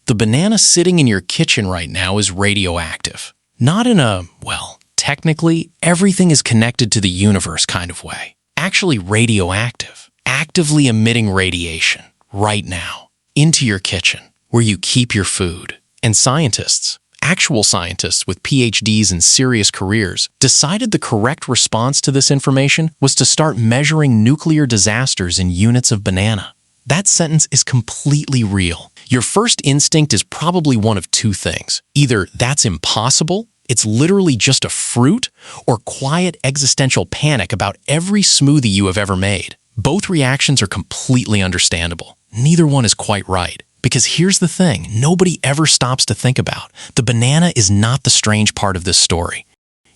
The banana sitting in your kitchen right now is radioactive. Not in a, well, technically, everything is connected to the universe kind of way. Actually radioactive, actively emitting radiation, right now, into your kitchen, where you keep your food. And scientists, actual scientists with PhDs and serious careers, decided the correct response to this information was to start measuring nuclear disasters in units of banana. That sentence is completely real. Your first instinct is probably one of two things. Either that's impossible, it's literally just a fruit, or quiet existential panic about every smoothie you have ever made. Both reactions are completely understandable. Neither one is quite right. Because here's the thing nobody ever stops to think about. The banana is not the strange part of this story.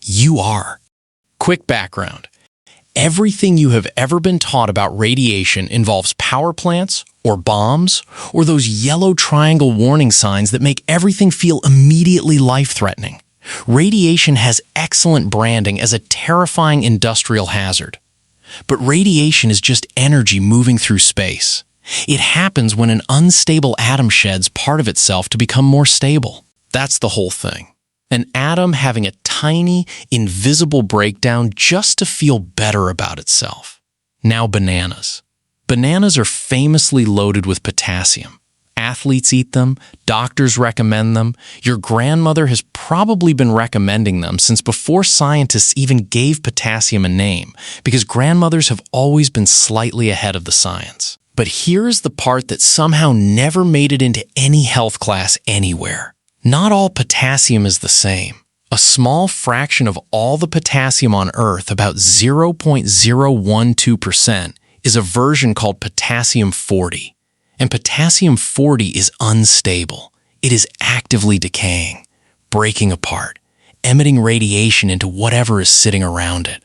You are. Quick background. Everything you have ever been taught about radiation involves power plants, or bombs, or those yellow triangle warning signs that make everything feel immediately life-threatening. Radiation has excellent branding as a terrifying industrial hazard. But radiation is just energy moving through space. It happens when an unstable atom sheds part of itself to become more stable. That's the whole thing. An atom having a tiny, invisible breakdown just to feel better about itself. Now bananas. Bananas are famously loaded with potassium. Athletes eat them, doctors recommend them. Your grandmother has probably been recommending them since before scientists even gave potassium a name, because grandmothers have always been slightly ahead of the science. But here is the part that somehow never made it into any health class anywhere. Not all potassium is the same. A small fraction of all the potassium on Earth, about 0.012%, is a version called potassium-40. And potassium-40 is unstable. It is actively decaying, breaking apart, emitting radiation into whatever is sitting around it,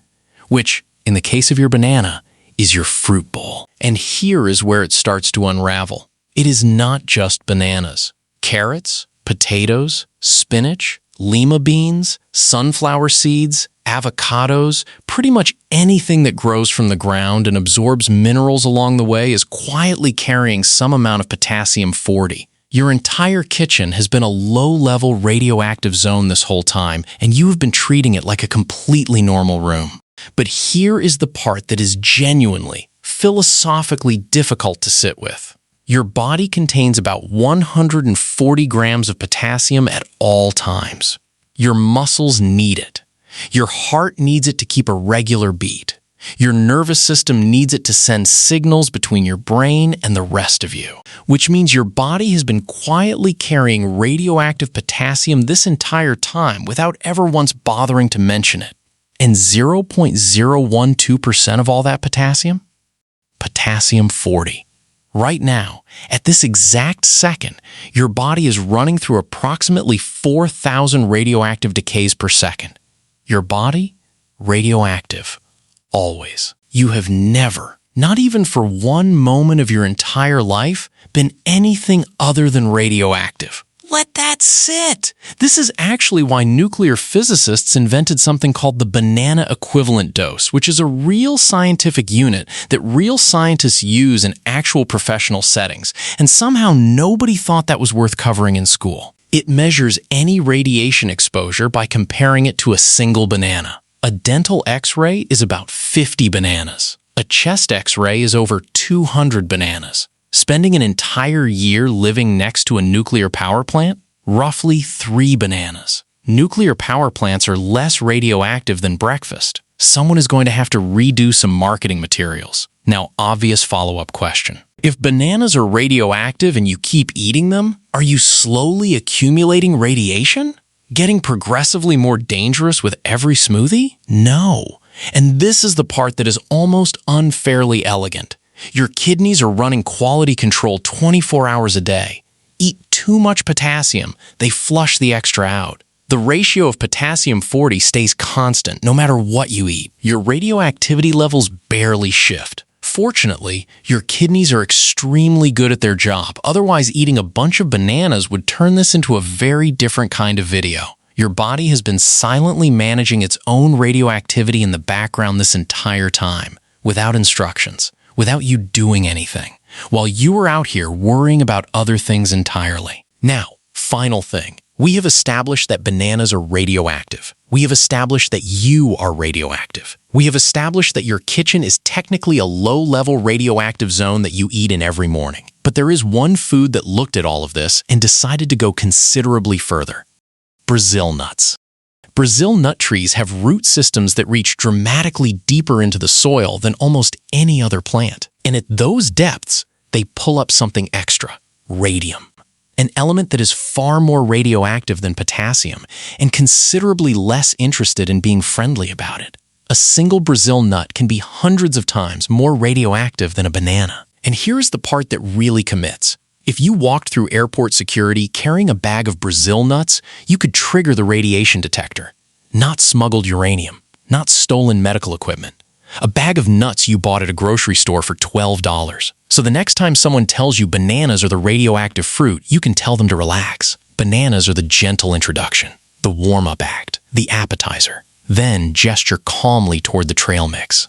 which, in the case of your banana, is your fruit bowl. And here is where it starts to unravel. It is not just bananas. Carrots, potatoes, spinach, lima beans, sunflower seeds, avocados, pretty much anything that grows from the ground and absorbs minerals along the way is quietly carrying some amount of potassium-40. Your entire kitchen has been a low-level radioactive zone this whole time, and you have been treating it like a completely normal room. But here is the part that is genuinely, philosophically difficult to sit with. Your body contains about 140 grams of potassium at all times. Your muscles need it. Your heart needs it to keep a regular beat. Your nervous system needs it to send signals between your brain and the rest of you, which means your body has been quietly carrying radioactive potassium this entire time without ever once bothering to mention it. And 0.012% of all that potassium? Potassium-40. Right now, at this exact second, your body is running through approximately 4,000 radioactive decays per second. Your body? Radioactive. Always. You have never, not even for one moment of your entire life, been anything other than radioactive. Let that sit. This is actually why nuclear physicists invented something called the banana equivalent dose, which is a real scientific unit that real scientists use in actual professional settings, and somehow nobody thought that was worth covering in school. It measures any radiation exposure by comparing it to a single banana. A dental X-ray is about 50 bananas. A chest X-ray is over 200 bananas. Spending an entire year living next to a nuclear power plant? Roughly 3 bananas. Nuclear power plants are less radioactive than breakfast. Someone is going to have to redo some marketing materials. Now, obvious follow-up question. If bananas are radioactive and you keep eating them, are you slowly accumulating radiation? Getting progressively more dangerous with every smoothie? No. And this is the part that is almost unfairly elegant. Your kidneys are running quality control 24 hours a day. Eat too much potassium, they flush the extra out. The ratio of potassium-40 stays constant no matter what you eat. Your radioactivity levels barely shift. Fortunately, your kidneys are extremely good at their job. Otherwise, eating a bunch of bananas would turn this into a very different kind of video. Your body has been silently managing its own radioactivity in the background this entire time, without instructions, without you doing anything, while you were out here worrying about other things entirely. Now, final thing. We have established that bananas are radioactive. We have established that you are radioactive. We have established that your kitchen is technically a low-level radioactive zone that you eat in every morning. But there is one food that looked at all of this and decided to go considerably further. Brazil nuts. Brazil nut trees have root systems that reach dramatically deeper into the soil than almost any other plant. And at those depths, they pull up something extra, radium. An element that is far more radioactive than potassium and considerably less interested in being friendly about it. A single Brazil nut can be hundreds of times more radioactive than a banana. And here's the part that really commits. If you walked through airport security carrying a bag of Brazil nuts, you could trigger the radiation detector. Not smuggled uranium, not stolen medical equipment. A bag of nuts you bought at a grocery store for $12. So the next time someone tells you bananas are the radioactive fruit, you can tell them to relax. Bananas are the gentle introduction, the warm-up act, the appetizer. Then gesture calmly toward the trail mix.